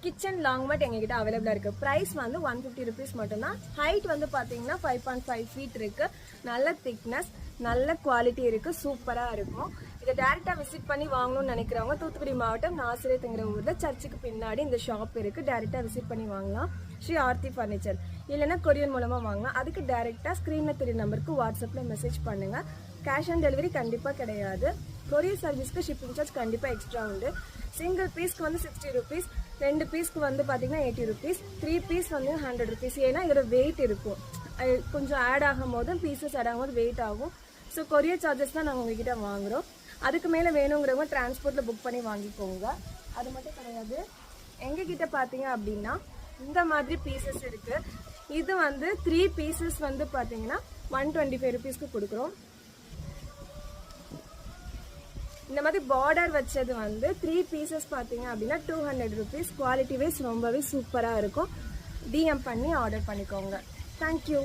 Kitchen long mat எங்ககிட்ட அவைலபிளா இருக்கு. பிரைஸ் வந்து 150 rupees மட்டும்தான். ஹைட் வந்து பாத்தீங்கன்னா 5.5 feet இருக்கு. நல்ல திக்னஸ், நல்ல குவாலிட்டி இருக்கு, சூப்பரா இருக்கும். இதை டைரக்டா விசிட் பண்ணி வாங்கணும்னு நினைக்கிறவங்க தூத்துக்குடி மாவட்டம் நாசிரியத்துங்கிற ஊர்ல சர்ச்சுக்கு பின்னாடி இந்த ஷாப் இருக்கு. டைரக்டா விசிட் பண்ணி வாங்கலாம். ஸ்ரீ ஆர்த்தி பர்னிச்சர். இல்லைன்னா கொரியர் மூலமா வாங்கலாம். அதுக்கு டைரக்டா ஸ்கிரீன்ல தெரிய நம்பருக்கு வாட்ஸ்அப்ல மெசேஜ் பண்ணுங்க. கேஷ் ஆன் டெலிவரி கண்டிப்பா கிடையாது. கொரியர் சர்வீஸ்க்கு ஷிப்பிங் சார்ஜ் கண்டிப்பா எக்ஸ்ட்ரா உண்டு. சிங்கிள் பீஸ்க்கு வந்து 60 rupees, 2 பீஸ்க்கு வந்து பாத்தீங்கன்னா 80 rupees, 3 பீஸ் வந்து 100 rupees. ஏன்னா இதோட வெயிட் இருக்கும், கொஞ்சம் ஆட் ஆகும் போது பீசஸ் ஆட் ஆகும் போது வெயிட் ஆகும். ஸோ கொரியர் சார்ஜஸ் தான் நாங்கள் உங்ககிட்ட வாங்குறோம். அதுக்கு மேலே வேணுங்கிறவங்க டிரான்ஸ்போர்ட்ல புக் பண்ணி வாங்கிக்கோங்க. அது மட்டும் கிடையாது, எங்ககிட்ட பார்த்தீங்க அப்படின்னா இந்த மாதிரி பீசஸ் இருக்கு. இது வந்து 3 பீசஸ் வந்து பார்த்தீங்கன்னா 125 rupeesக்கு கொடுக்குறோம். இந்த மாதிரி பார்டர் வச்சது வந்து 3 பீசஸ் பார்த்தீங்க அப்படின்னா 200 rupees. குவாலிட்டி வைஸ் ரொம்பவே சூப்பராக இருக்கும். டிஎம் பண்ணி ஆர்டர் பண்ணிக்கோங்க. தேங்க்யூ.